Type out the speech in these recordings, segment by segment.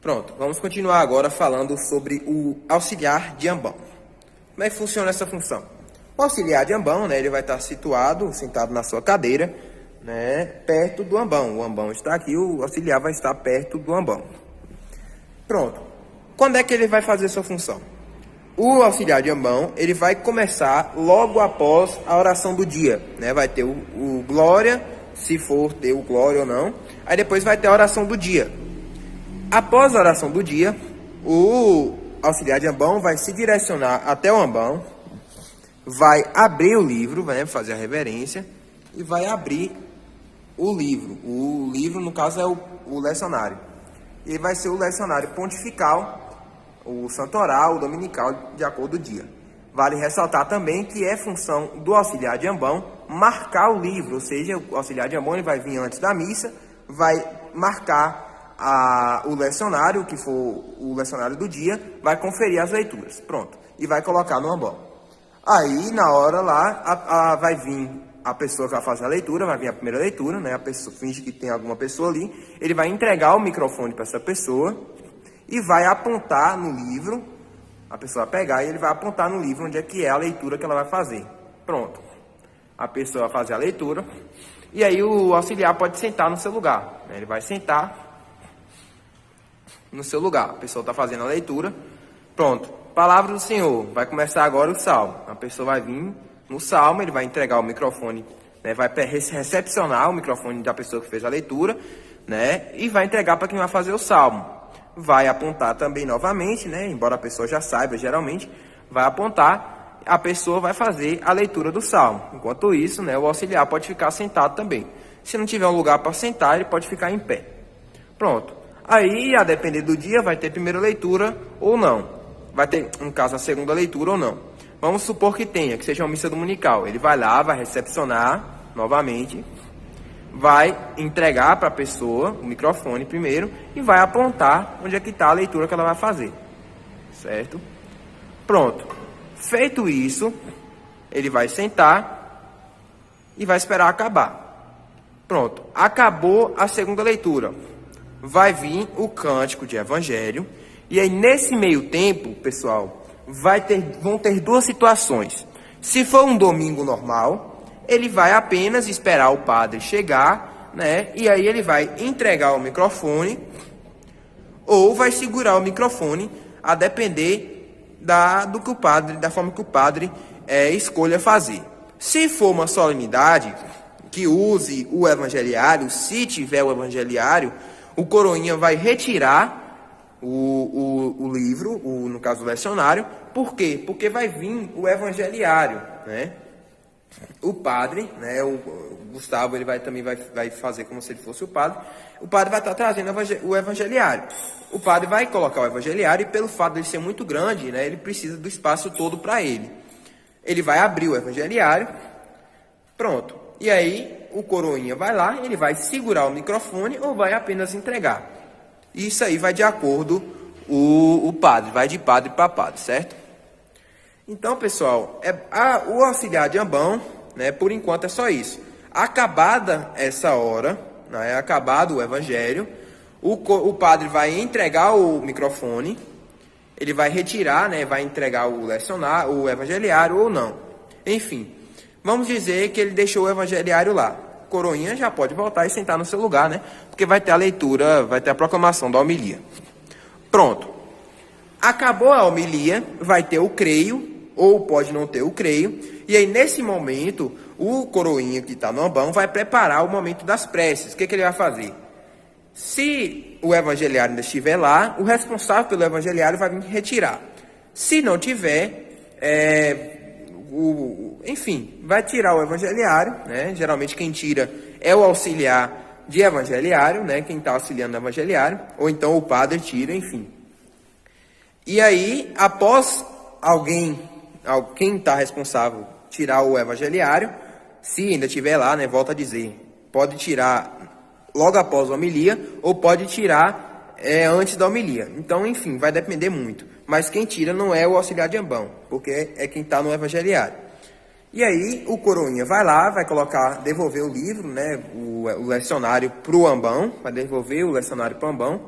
Pronto, vamos continuar agora falando sobre o auxiliar de ambão. Como é que funciona essa função? O auxiliar de ambão, né, ele vai estar sentado na sua cadeira, né, perto do ambão. O ambão está aqui, o auxiliar vai estar perto do ambão. Pronto. Quando é que ele vai fazer sua função? O auxiliar de ambão, ele vai começar logo após a oração do dia, né? Vai ter o glória, se for ter o glória ou não. Aí depois vai ter a oração do dia. Após a oração do dia, o auxiliar de ambão vai se direcionar até o ambão, vai abrir o livro, vai fazer a reverência e vai abrir o livro. O livro, no caso, é o lecionário. E vai ser o lecionário pontifical, o santoral, o dominical, de acordo com o dia. Vale ressaltar também que é função do auxiliar de ambão marcar o livro, ou seja, o auxiliar de ambão ele vai vir antes da missa, vai marcar o lecionário, que for o lecionário do dia, vai conferir as leituras, pronto, e vai colocar no ambão. Aí, na hora lá, vai vir a pessoa que vai fazer a leitura, vai vir a primeira leitura, né? A pessoa finge que tem alguma pessoa ali, ele vai entregar o microfone para essa pessoa e vai apontar no livro, a pessoa vai pegar e ele vai apontar no livro onde é que é a leitura que ela vai fazer. Pronto. A pessoa vai fazer a leitura e aí o auxiliar pode sentar no seu lugar, né? Ele vai sentar no seu lugar. A pessoa está fazendo a leitura. Pronto. Palavra do Senhor. Vai começar agora o salmo. A pessoa vai vir no salmo, ele vai entregar o microfone, né? Vai recepcionar o microfone da pessoa que fez a leitura, né? E vai entregar para quem vai fazer o salmo. Vai apontar também novamente, né? Embora a pessoa já saiba, geralmente, vai apontar, a pessoa vai fazer a leitura do salmo. Enquanto isso, né, o auxiliar pode ficar sentado também. Se não tiver um lugar para sentar, ele pode ficar em pé. Pronto. Aí, a depender do dia, vai ter primeira leitura ou não. Vai ter, no caso, a segunda leitura ou não. Vamos supor que tenha, que seja uma missa dominical. Ele vai lá, vai recepcionar novamente, vai entregar para a pessoa o microfone primeiro e vai apontar onde é que está a leitura que ela vai fazer. Certo? Pronto. Feito isso, ele vai sentar e vai esperar acabar. Pronto. Acabou a segunda leitura. Vai vir o cântico de evangelho. E aí, nesse meio tempo, pessoal, vão ter duas situações. Se for um domingo normal, ele vai apenas esperar o padre chegar, né? E aí ele vai entregar o microfone ou vai segurar o microfone, a depender da forma que o padre escolha fazer. Se for uma solenidade que use o evangeliário, se tiver o evangeliário, o coroinha vai retirar o livro, no caso o lecionário. Por quê? Porque vai vir o evangeliário, né? O padre, né? O Gustavo, ele também vai fazer como se ele fosse o padre. O padre vai estar trazendo o evangeliário. O padre vai colocar o evangeliário e, pelo fato de ele ser muito grande, né? Ele precisa do espaço todo para ele. Ele vai abrir o evangeliário. Pronto. E aí o coroinha vai lá, ele vai segurar o microfone ou vai apenas entregar. Isso aí vai de acordo o padre, vai de padre para padre, certo? Então, pessoal, o auxiliar de ambão, né, por enquanto é só isso. Acabada essa hora, né, acabado o evangelho, o padre vai entregar o microfone, ele vai retirar, né, vai entregar o lecionário, o evangeliário ou não. Enfim, vamos dizer que ele deixou o evangeliário lá. Coroinha já pode voltar e sentar no seu lugar, né? Porque vai ter a leitura, vai ter a proclamação da homilia. Pronto. Acabou a homilia, vai ter o creio, ou pode não ter o creio. E aí, nesse momento, o coroinha que está no ambão vai preparar o momento das preces. O que ele vai fazer? Se o evangeliário ainda estiver lá, o responsável pelo evangeliário vai vir retirar. Se não tiver, enfim, vai tirar o evangeliário, né? Geralmente quem tira é o auxiliar de evangeliário, né? Quem está auxiliando o evangeliário, ou então o padre tira, enfim. E aí, após quem está responsável tirar o evangeliário, se ainda estiver lá, né? Volto a dizer, pode tirar logo após a homilia, ou pode tirar antes da homilia. Então, enfim, vai depender muito. Mas quem tira não é o auxiliar de ambão, porque é quem está no evangeliário. E aí o coroinha vai lá, vai devolver o livro, né, o lecionário para o ambão, vai devolver o lecionário para o ambão.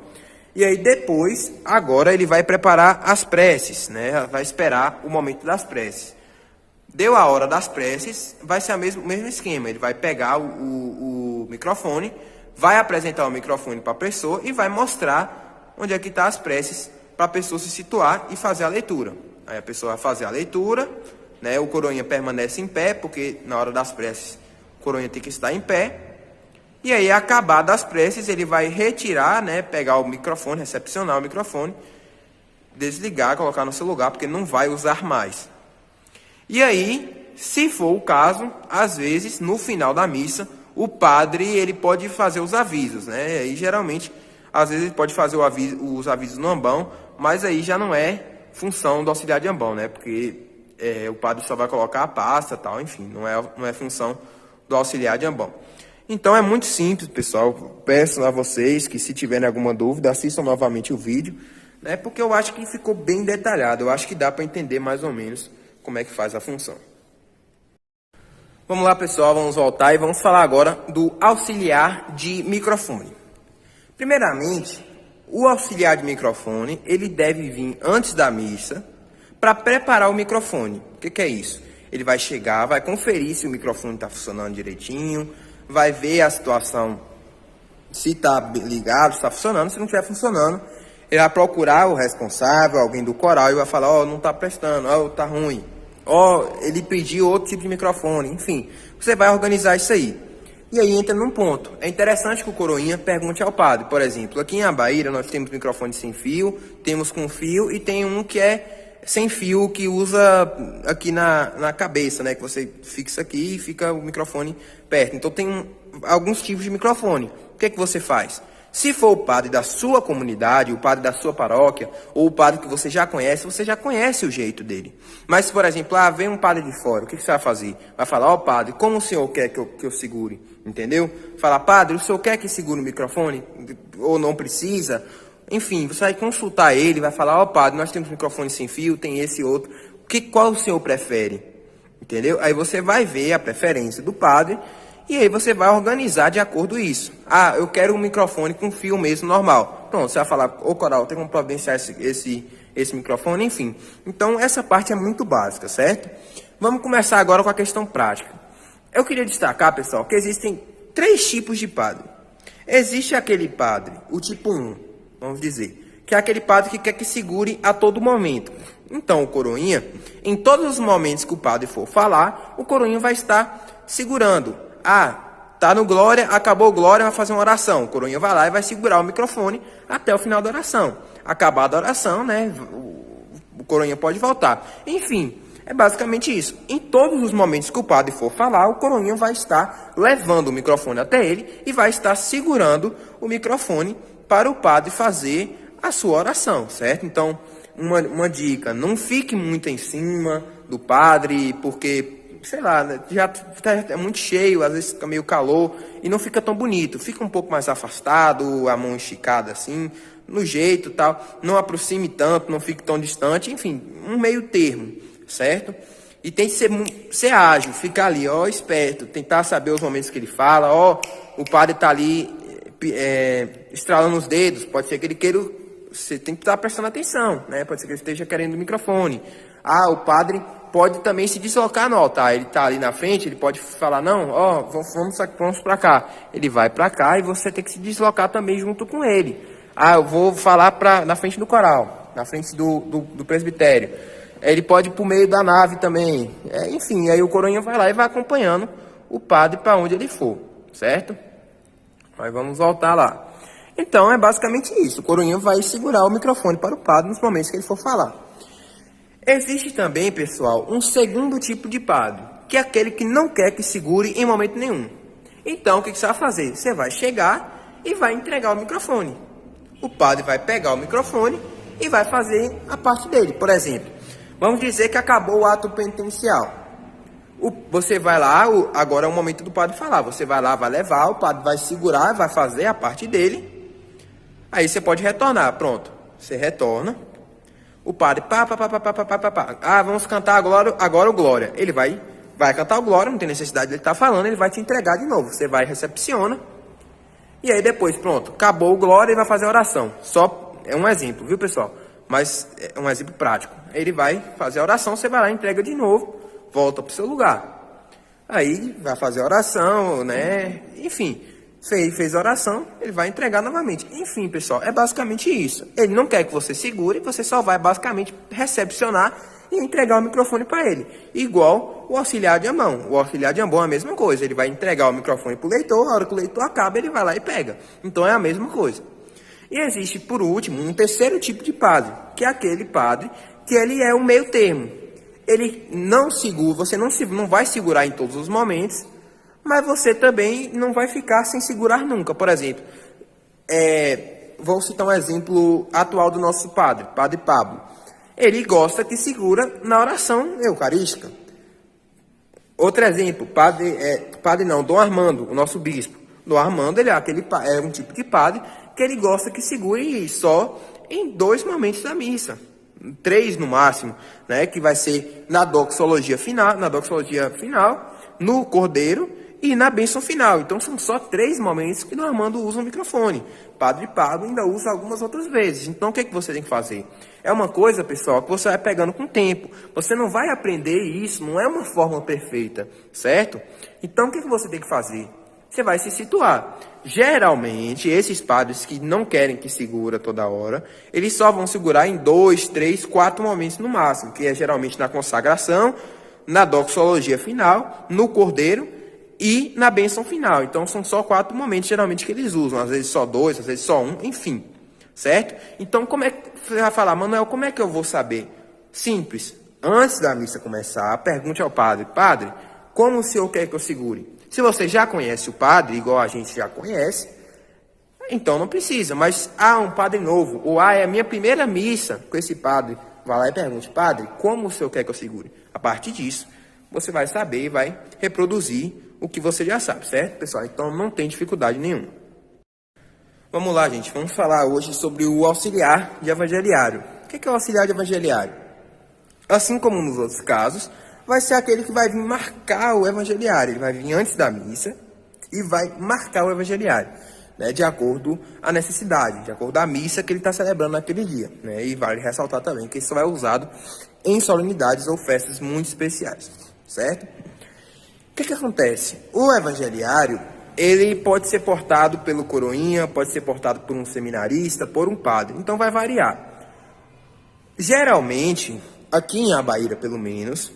E aí depois, agora ele vai preparar as preces, né? Vai esperar o momento das preces. Deu a hora das preces, vai ser o mesmo esquema. Ele vai pegar o microfone, vai apresentar o microfone para a pessoa e vai mostrar onde é que está as preces para a pessoa se situar e fazer a leitura. Aí a pessoa vai fazer a leitura, né? O coroinha permanece em pé, porque na hora das preces o coroinha tem que estar em pé. E aí, acabado as preces, ele vai retirar, né? Pegar o microfone, recepcionar o microfone, desligar, colocar no seu lugar, porque não vai usar mais. E aí, se for o caso, às vezes, no final da missa, o padre ele pode fazer os avisos, né? E aí, geralmente, às vezes ele pode fazer os avisos no ambão, mas aí já não é função do auxiliar de ambão, né? Porque o padre só vai colocar a pasta, tal, enfim, não é função do auxiliar de ambão. Então é muito simples, pessoal. Peço a vocês que, se tiverem alguma dúvida, assistam novamente o vídeo, né? Porque eu acho que ficou bem detalhado. Eu acho que dá para entender mais ou menos como é que faz a função. Vamos lá, pessoal, vamos voltar e vamos falar agora do auxiliar de microfone. Primeiramente, o auxiliar de microfone, ele deve vir antes da missa para preparar o microfone. O que é isso? Ele vai chegar, vai conferir se o microfone está funcionando direitinho, vai ver a situação, se está ligado, se está funcionando. Se não estiver funcionando, ele vai procurar o responsável, alguém do coral, e vai falar, ó, não está prestando, ó, está ruim, ó, ele pediu outro tipo de microfone, enfim. Você vai organizar isso aí. E aí entra num ponto. É interessante que o coroinha pergunte ao padre. Por exemplo, aqui em Abaíra nós temos microfone sem fio, temos com fio e tem um que é sem fio, que usa aqui na cabeça, né? Que você fixa aqui e fica o microfone perto. Então tem alguns tipos de microfone. O que é que você faz? Se for o padre da sua comunidade, o padre da sua paróquia, ou o padre que você já conhece o jeito dele. Mas se, por exemplo, vem um padre de fora, o que você vai fazer? Vai falar, ó, padre, como o senhor quer que eu segure? Entendeu? Falar, padre, o senhor quer que segure o microfone? Ou não precisa? Enfim, você vai consultar ele, vai falar, ó, padre, nós temos microfone sem fio, tem esse outro. Qual o senhor prefere? Entendeu? Aí você vai ver a preferência do padre e aí você vai organizar de acordo com isso. Ah, eu quero um microfone com fio mesmo, normal. Pronto, você vai falar, ô coral, tem como providenciar esse microfone, enfim. Então, essa parte é muito básica, certo? Vamos começar agora com a questão prática. Eu queria destacar, pessoal, que existem 3 tipos de padre. Existe aquele padre, o tipo 1, vamos dizer, que é aquele padre que quer que segure a todo momento. Então, o coroinha, em todos os momentos que o padre for falar, o coroinha vai estar segurando. Ah, tá no glória, acabou o glória, vai fazer uma oração. O coroinha vai lá e vai segurar o microfone até o final da oração. Acabada a oração, né, o coroinha pode voltar. Enfim, é basicamente isso. Em todos os momentos que o padre for falar, o coroinha vai estar levando o microfone até ele e vai estar segurando o microfone para o padre fazer a sua oração, certo? Então, uma dica, não fique muito em cima do padre, porque, sei lá, já é muito cheio, às vezes fica meio calor e não fica tão bonito. Fica um pouco mais afastado, a mão esticada assim, no jeito tal. Não aproxime tanto, não fique tão distante, enfim, um meio termo, certo? E tem que ser ágil, ficar ali, ó, esperto, tentar saber os momentos que ele fala, ó, o padre tá ali estralando os dedos, pode ser que ele queira, você tem que estar prestando atenção, né? Pode ser que ele esteja querendo o microfone. Ah, o padre pode também se deslocar no altar, ele tá ali na frente, ele pode falar, não, ó, vamos para cá. Ele vai para cá e você tem que se deslocar também junto com ele. Ah, eu vou falar na frente do coral, na frente do presbitério. Ele pode ir para o meio da nave também. Enfim, aí o coroinha vai lá e vai acompanhando o padre para onde ele for, certo? Mas vamos voltar lá. Então, é basicamente isso. O coroinha vai segurar o microfone para o padre nos momentos que ele for falar. Existe também, pessoal, um segundo tipo de padre, que é aquele que não quer que segure em momento nenhum. Então, o que você vai fazer? Você vai chegar e vai entregar o microfone. O padre vai pegar o microfone e vai fazer a parte dele. Por exemplo, vamos dizer que acabou o ato penitencial. Você vai lá, agora é o momento do padre falar. Você vai lá, vai levar, o padre vai segurar, vai fazer a parte dele. Aí você pode retornar, pronto. Você retorna. O padre, pá. Ah, vamos cantar agora o Glória. Ele vai cantar o Glória, não tem necessidade de ele estar falando, ele vai te entregar de novo. Você vai, recepciona. E aí depois, pronto, acabou o Glória e vai fazer a oração. Só É um exemplo, viu, pessoal? Mas é um exemplo prático. Ele vai fazer a oração, você vai lá, entrega de novo, volta para o seu lugar. Aí vai fazer a oração, né? Enfim, fez a oração, ele vai entregar novamente. Enfim, pessoal, é basicamente isso. Ele não quer que você segure, você só vai basicamente recepcionar e entregar o microfone para ele. Igual o auxiliar de ambão. O auxiliar de ambão é a mesma coisa. Ele vai entregar o microfone para o leitor, a hora que o leitor acaba, ele vai lá e pega. Então é a mesma coisa. E existe, por último, um terceiro tipo de padre, que é aquele padre que ele é o meio termo. Ele não segura, você não vai segurar em todos os momentos, mas você também não vai ficar sem segurar nunca. Por exemplo, vou citar um exemplo atual do nosso padre, Padre Pablo. Ele gosta que segura na oração eucarística. Outro exemplo, Dom Armando, o nosso bispo. Dom Armando, ele é um tipo de padre que ele gosta que segure só em 2 momentos da missa. 3 no máximo, né? Que vai ser na doxologia final, no cordeiro e na bênção final. Então são só 3 momentos que Dom Armando usa o microfone. Padre Pablo ainda usa algumas outras vezes. Então o que você tem que fazer? É uma coisa, pessoal, que você vai pegando com o tempo. Você não vai aprender isso, não é uma fórmula perfeita, certo? Então o que você tem que fazer? Você vai se situar. Geralmente, esses padres que não querem que segura toda hora, eles só vão segurar em 2, 3, 4 momentos no máximo, que é geralmente na consagração, na doxologia final, no cordeiro e na bênção final. Então, são só 4 momentos geralmente que eles usam, às vezes só 2, às vezes só 1, enfim, certo? Então, como é que você vai falar, Manuel, como é que eu vou saber? Simples. Antes da missa começar, pergunte ao padre, padre, como o senhor quer que eu segure? Se você já conhece o padre, igual a gente já conhece, então não precisa. Mas um padre novo, ou é a minha primeira missa com esse padre, vai lá e pergunte, padre, como o senhor quer que eu segure? A partir disso, você vai saber e vai reproduzir o que você já sabe, certo, pessoal? Então não tem dificuldade nenhuma. Vamos lá, gente. Vamos falar hoje sobre o auxiliar de evangeliário. O que é o auxiliar de evangeliário? Assim como nos outros casos, vai ser aquele que vai vir marcar o evangeliário. Ele vai vir antes da missa e vai marcar o evangeliário, né, de acordo à necessidade, de acordo à missa que ele está celebrando naquele dia. Né, e vale ressaltar também que isso vai ser usado em solenidades ou festas muito especiais, certo? O que acontece? O evangeliário, ele pode ser portado pelo coroinha, pode ser portado por um seminarista, por um padre. Então vai variar. Geralmente, aqui em Abaíra pelo menos,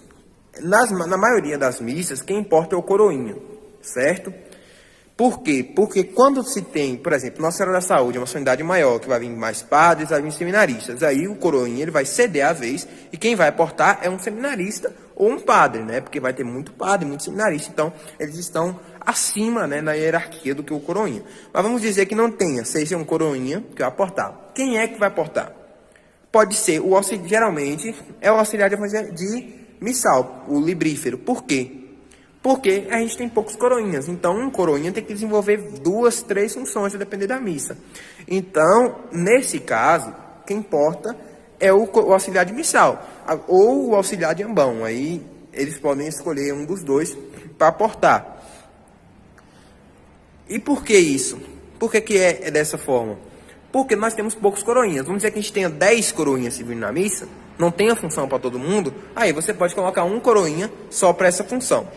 na maioria das missas, quem importa é o coroinha, certo? Por quê? Porque quando se tem, por exemplo, Nossa Senhora da Saúde, é uma solenidade maior, que vai vir mais padres, vai vir seminaristas, aí o coroinha ele vai ceder a vez, e quem vai portar é um seminarista ou um padre, né? Porque vai ter muito padre, muito seminarista, então eles estão acima, né, na hierarquia do que o coroinha. Mas vamos dizer que não tenha, seja um coroinha que vai portar. Quem é que vai portar? Pode ser, geralmente, é o auxiliar de missal, o librífero. Por quê? Porque a gente tem poucos coroinhas. Então, um coroinha tem que desenvolver 2, 3 funções, a depender da missa. Então, nesse caso, quem importa é o auxiliar de missal ou o auxiliar de ambão. Aí, eles podem escolher um dos dois para portar. E por que isso? Por que é dessa forma? Porque nós temos poucos coroinhas. Vamos dizer que a gente tenha 10 coroinhas servindo na missa, não tem a função para todo mundo, aí você pode colocar um coroinha só para essa função.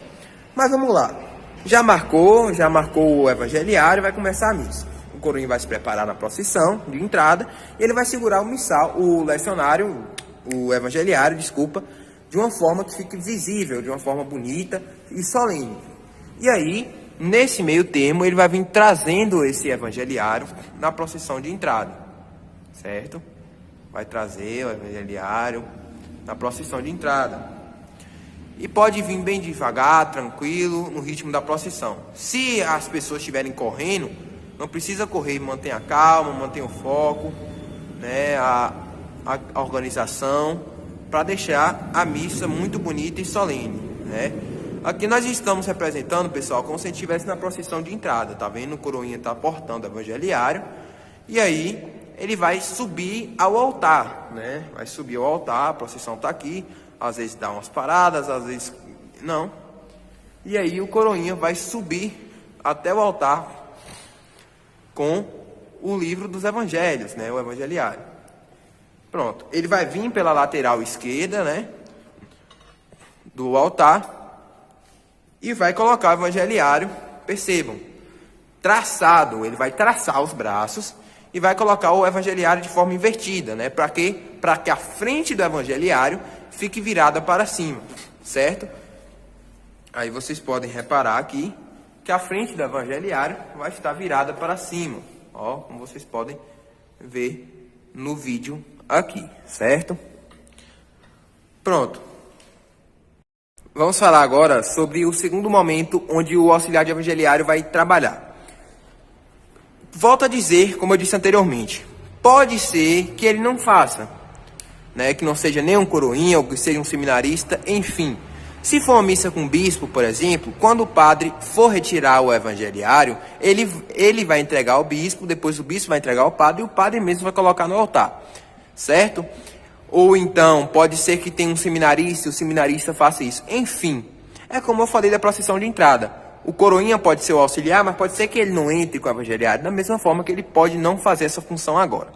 Mas vamos lá. Já marcou o evangeliário, vai começar a missa. O coroinha vai se preparar na procissão de entrada e ele vai segurar o lecionário, o evangeliário, de uma forma que fique visível, de uma forma bonita e solene. E aí, nesse meio termo, ele vai vir trazendo esse evangeliário na procissão de entrada, certo? Vai trazer o evangeliário na procissão de entrada. E pode vir bem devagar, tranquilo, no ritmo da procissão. Se as pessoas estiverem correndo, não precisa correr, mantenha a calma, mantenha o foco, né, a organização, para deixar a missa muito bonita e solene, né? Aqui nós estamos representando, pessoal, como se a gente estivesse na procissão de entrada, tá vendo? O coroinha está portando o evangeliário, e aí ele vai subir ao altar, né? Vai subir ao altar, a procissão está aqui, às vezes dá umas paradas, às vezes não. E aí o coroinha vai subir até o altar com o livro dos evangelhos, né? O evangeliário. Pronto. Ele vai vir pela lateral esquerda, né? Do altar. E vai colocar o evangeliário, percebam, traçado. Ele vai traçar os braços e vai colocar o evangeliário de forma invertida, né? Para quê? Para que a frente do evangeliário fique virada para cima, certo? Aí vocês podem reparar aqui que a frente do evangeliário vai estar virada para cima, ó, como vocês podem ver no vídeo aqui, certo? Pronto. Vamos falar agora sobre o segundo momento onde o auxiliar de evangeliário vai trabalhar. Volto a dizer, como eu disse anteriormente, pode ser que ele não faça, né, que não seja nem um coroinha, ou que seja um seminarista, enfim. Se for uma missa com bispo, por exemplo, quando o padre for retirar o evangeliário, ele vai entregar ao bispo, depois o bispo vai entregar ao padre, e o padre mesmo vai colocar no altar, certo? Ou então, pode ser que tenha um seminarista e o seminarista faça isso. Enfim, é como eu falei da procissão de entrada. O coroinha pode ser o auxiliar, mas pode ser que ele não entre com o evangeliário, da mesma forma que ele pode não fazer essa função agora.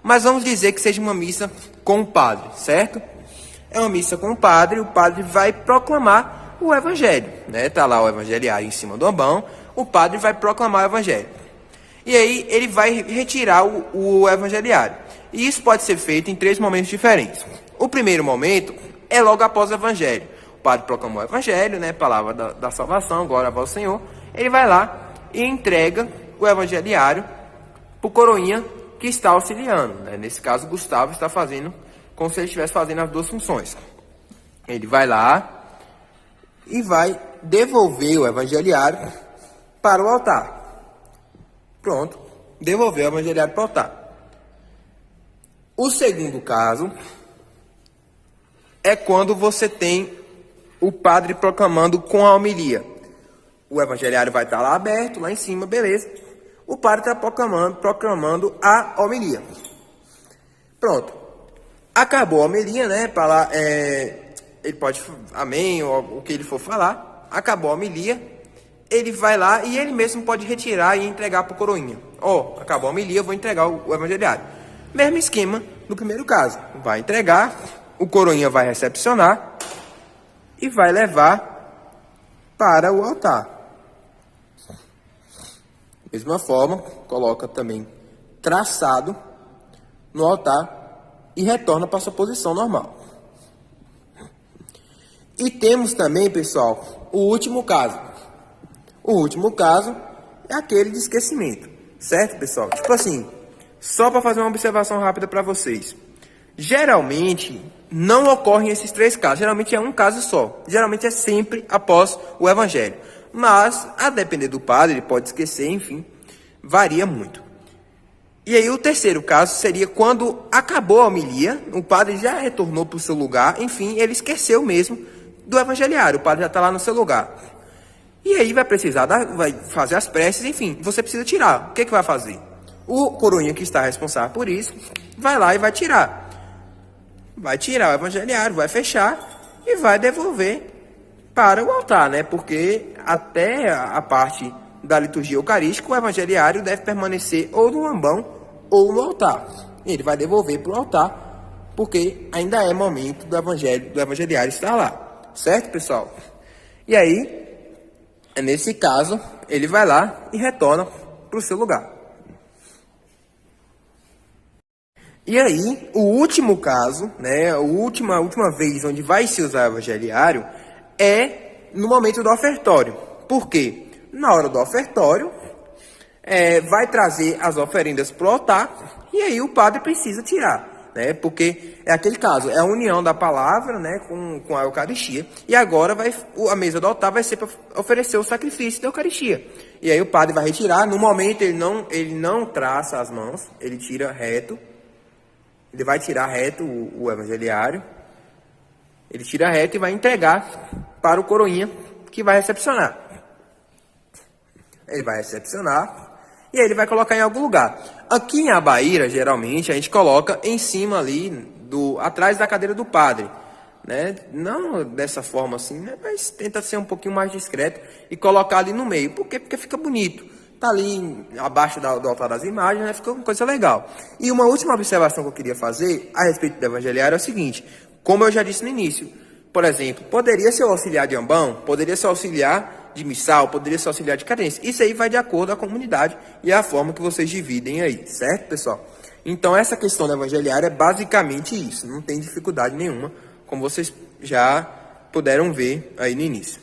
Mas vamos dizer que seja uma missa com o padre, certo? É uma missa com o padre vai proclamar o evangelho, né? Tá lá o evangeliário em cima do ambão, o padre vai proclamar o evangelho. E aí ele vai retirar o evangeliário. E isso pode ser feito em 3 momentos diferentes. O primeiro momento é logo após o evangelho. O padre proclamou o evangelho, né? Palavra da salvação, glória ao Senhor. Ele vai lá e entrega o evangeliário para o coroinha que está auxiliando, né? Nesse caso, Gustavo está fazendo como se ele estivesse fazendo as 2 funções. Ele vai lá e vai devolver o evangeliário para o altar. Pronto, devolveu o evangeliário para o altar. O segundo caso é quando você tem o padre proclamando com a homilia. O evangeliário vai estar lá aberto, lá em cima, beleza. O padre está proclamando a homilia. Pronto. Acabou a homilia, né? Para lá, ele pode, amém, ou o que ele for falar. Acabou a homilia. Ele vai lá e ele mesmo pode retirar e entregar para o coroinha. Acabou a homilia, eu vou entregar o evangeliário. Mesmo esquema do primeiro caso. Vai entregar, o coroinha vai recepcionar e vai levar para o altar. Mesma forma, coloca também traçado no altar e retorna para sua posição normal. E temos também, pessoal, o último caso. O último caso é aquele de esquecimento, certo, pessoal? Tipo assim, só para fazer uma observação rápida para vocês. Geralmente, não ocorrem esses 3 casos. Geralmente é um caso só. Geralmente é sempre após o evangelho. Mas, a depender do padre, ele pode esquecer, enfim, varia muito. E aí o terceiro caso seria quando acabou a homilia, o padre já retornou para o seu lugar, enfim, ele esqueceu mesmo do evangeliário, o padre já está lá no seu lugar. E aí vai precisar, vai fazer as preces, enfim, você precisa tirar. O que vai fazer? O coroinha que está responsável por isso, vai lá e vai tirar. Vai tirar o evangeliário, vai fechar e vai devolver para o altar, né? Porque até a parte da liturgia eucarística, o evangeliário deve permanecer ou no ambão ou no altar. Ele vai devolver para o altar, porque ainda é momento do evangeliário estar lá. Certo, pessoal? E aí, nesse caso, ele vai lá e retorna para o seu lugar. E aí, o último caso, né, a última vez onde vai se usar o evangeliário é no momento do ofertório. Por quê? Na hora do ofertório, vai trazer as oferendas para o altar e aí o padre precisa tirar, né, porque é aquele caso, é a união da palavra, né, com a Eucaristia, e agora a mesa do altar vai ser para oferecer o sacrifício da Eucaristia. E aí o padre vai retirar, no momento ele não traça as mãos, ele tira reto. Ele vai tirar reto o evangeliário, ele tira reto e vai entregar para o coroinha que vai recepcionar. Ele vai recepcionar e aí ele vai colocar em algum lugar. Aqui em Abaíra, geralmente, a gente coloca em cima ali, atrás da cadeira do padre. Né? Não dessa forma assim, né? Mas tenta ser um pouquinho mais discreto e colocar ali no meio. Por quê? Porque fica bonito. tá ali abaixo do altar das imagens, né? Ficou uma coisa legal. E uma última observação que eu queria fazer a respeito do evangeliário é o seguinte: como eu já disse no início, por exemplo, poderia ser o auxiliar de ambão, poderia ser o auxiliar de missal, poderia ser o auxiliar de cadência. Isso aí vai de acordo com a comunidade e a forma que vocês dividem aí, certo, pessoal? Então, essa questão do evangeliário é basicamente isso, não tem dificuldade nenhuma, como vocês já puderam ver aí no início.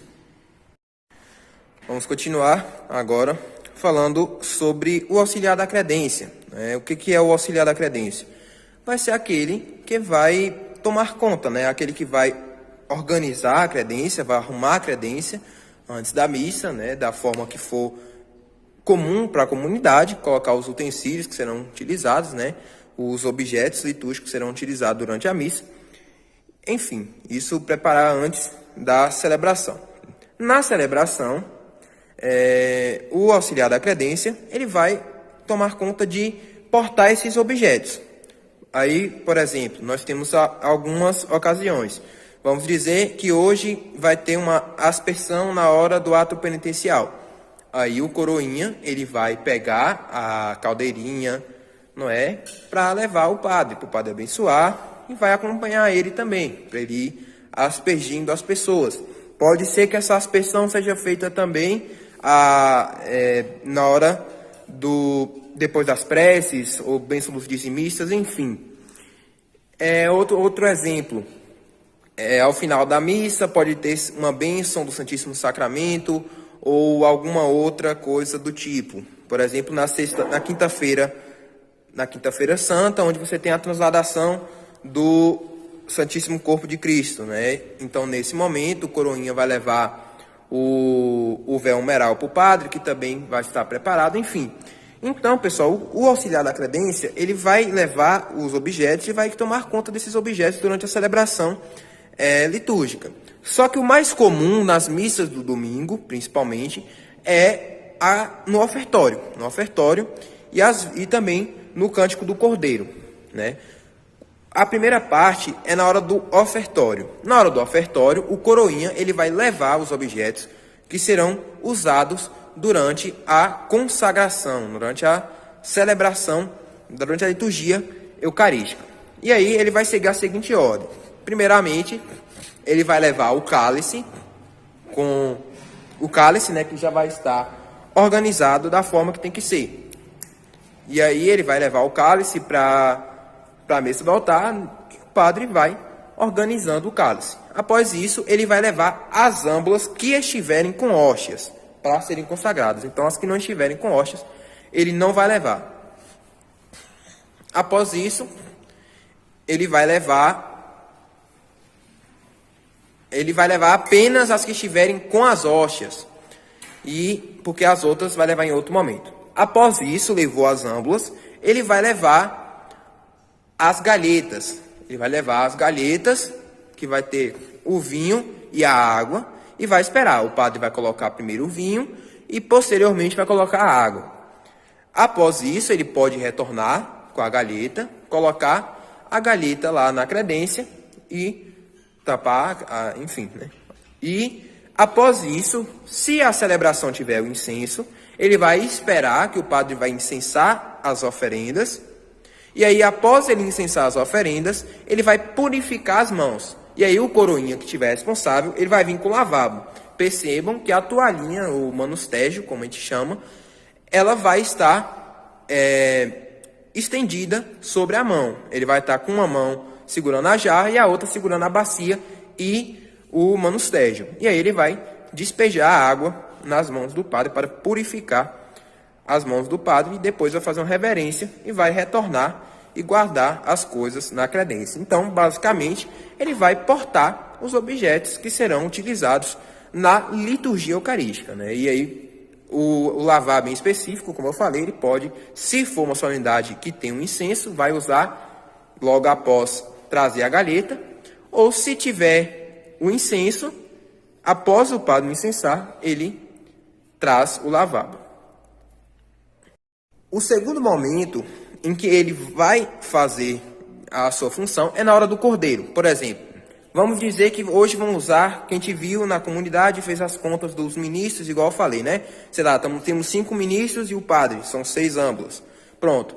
Vamos continuar agora falando sobre o auxiliar da credência. O que é o auxiliar da credência? Vai ser aquele que vai tomar conta, aquele que vai organizar a credência, vai arrumar a credência antes da missa, da forma que for comum para a comunidade, colocar os utensílios que serão utilizados, os objetos litúrgicos que serão utilizados durante a missa. Enfim, isso preparar antes da celebração. Na celebração, o auxiliar da credência, ele vai tomar conta de portar esses objetos. Aí, por exemplo, nós temos algumas ocasiões. Vamos dizer que hoje vai ter uma aspersão na hora do ato penitencial. Aí o coroinha, ele vai pegar a caldeirinha, para levar o padre, para o padre abençoar, e vai acompanhar ele também, para ele ir aspergindo as pessoas. Pode ser que essa aspersão seja feita também na hora depois das preces, ou bênção dos dizimistas, enfim. Outro exemplo, ao final da missa pode ter uma bênção do Santíssimo Sacramento, ou alguma outra coisa do tipo. Por exemplo, na quinta-feira Santa, onde você tem a transladação do Santíssimo Corpo de Cristo, Então, nesse momento, o coroinha vai levar o véu umeral para o padre, que também vai estar preparado, enfim. Então, pessoal, o auxiliar da credência, ele vai levar os objetos e vai tomar conta desses objetos durante a celebração litúrgica. Só que o mais comum nas missas do domingo, principalmente, é no ofertório. No ofertório e também no Cântico do Cordeiro, A primeira parte é na hora do ofertório. Na hora do ofertório, o coroinha, ele vai levar os objetos que serão usados durante a consagração, durante a celebração, durante a liturgia eucarística. E aí ele vai seguir a seguinte ordem. Primeiramente, ele vai levar o cálice, que já vai estar organizado da forma que tem que ser. E aí ele vai levar o cálice para a mesa do altar, e o padre vai organizando o cálice. Após isso, ele vai levar as âmbulas que estiverem com hóstias, para serem consagradas. Então, as que não estiverem com hóstias, ele não vai levar. Após isso, ele vai levar apenas as que estiverem com as hóstias, porque as outras vai levar em outro momento. Após isso, levou as âmbulas, ele vai levar as galhetas. Ele vai levar as galhetas, que vai ter o vinho e a água, e vai esperar. O padre vai colocar primeiro o vinho e posteriormente vai colocar a água. Após isso, ele pode retornar com a galheta, colocar a galheta lá na credência e tapar, enfim, E após isso, se a celebração tiver o incenso, ele vai esperar que o padre vai incensar as oferendas. E aí, após ele incensar as oferendas, ele vai purificar as mãos. E aí o coroinha que estiver responsável, ele vai vir com o lavabo. Percebam que a toalhinha, o manustédio, como a gente chama, ela vai estar estendida sobre a mão. Ele vai estar com uma mão segurando a jarra e a outra segurando a bacia e o manustédio. E aí ele vai despejar a água nas mãos do padre para purificar as mãos do padre, e depois vai fazer uma reverência e vai retornar e guardar as coisas na credência. Então, basicamente, ele vai portar os objetos que serão utilizados na liturgia eucarística, E aí, o lavabo em específico, como eu falei, ele pode, se for uma solenidade que tem um incenso, vai usar logo após trazer a galheta, ou se tiver o incenso, após o padre incensar, ele traz o lavabo. O segundo momento em que ele vai fazer a sua função é na hora do cordeiro. Por exemplo, Vamos dizer que hoje vamos usar, que a gente viu na comunidade, fez as contas dos ministros, igual eu falei, né? Sei lá, temos 5 ministros e o padre, são 6 âmbulas. Pronto.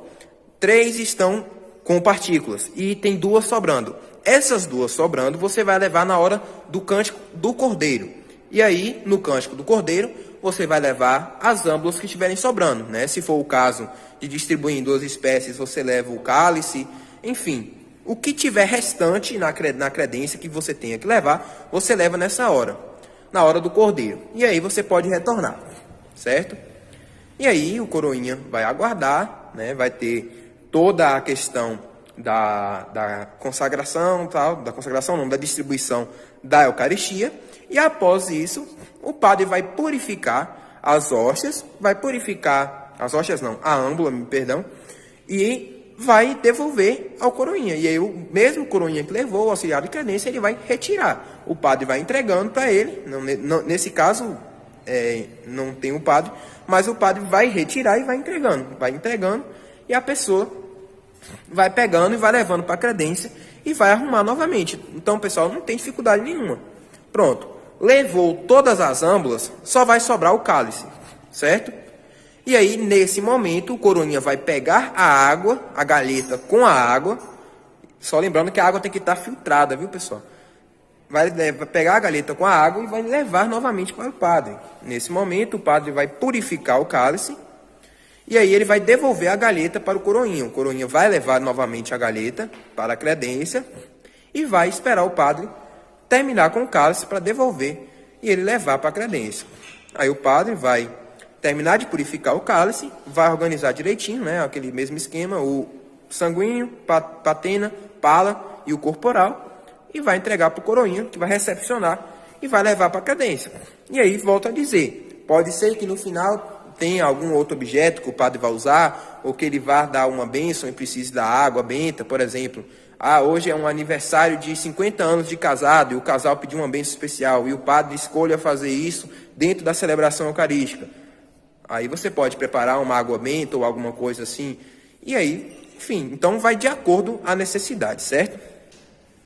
3 estão com partículas e tem 2 sobrando. Essas 2 sobrando, você vai levar na hora do cântico do cordeiro. E aí, no cântico do cordeiro, você vai levar as âmbulas que estiverem sobrando, né? Se for o caso de distribuir em 2 espécies, você leva o cálice, enfim. O que tiver restante na credência que você tenha que levar, você leva nessa hora, na hora do cordeiro. E aí você pode retornar, certo? E aí o coroinha vai aguardar, né? Vai ter toda a questão da consagração, da distribuição da Eucaristia. E após isso, o padre vai purificar as hóstias, a âmbula, perdão, e vai devolver ao coroinha. E aí o mesmo coroinha que levou o auxiliar de credência, ele vai retirar. O padre vai entregando para ele, nesse caso não tem o padre, mas o padre vai retirar e vai entregando, e a pessoa vai pegando e vai levando para a credência e vai arrumar novamente. Então, pessoal, não tem dificuldade nenhuma. Pronto, levou todas as âmbulas, só vai sobrar o cálice, certo? E aí, nesse momento, o coroinha vai pegar a água, a galheta com a água, só lembrando que a água tem que estar filtrada, viu, pessoal? Vai pegar a galheta com a água e vai levar novamente para o padre. Nesse momento, o padre vai purificar o cálice, e aí ele vai devolver a galheta para o coroinha. O coroinha vai levar novamente a galheta para a credência e vai esperar o padre terminar com o cálice para devolver e ele levar para a credência. Aí o padre vai terminar de purificar o cálice, vai organizar direitinho, né? Aquele mesmo esquema, o sanguíneo, patena, pala e o corporal, e vai entregar para o coroinha, que vai recepcionar e vai levar para a credência. E aí, volto a dizer, pode ser que no final tenha algum outro objeto que o padre vai usar, ou que ele vá dar uma bênção e precise da água benta, por exemplo. Hoje é um aniversário de 50 anos de casado, e o casal pediu uma bênção especial, e o padre escolha fazer isso dentro da celebração eucarística. Aí você pode preparar uma água benta ou alguma coisa assim. E aí, enfim, então vai de acordo à necessidade, certo?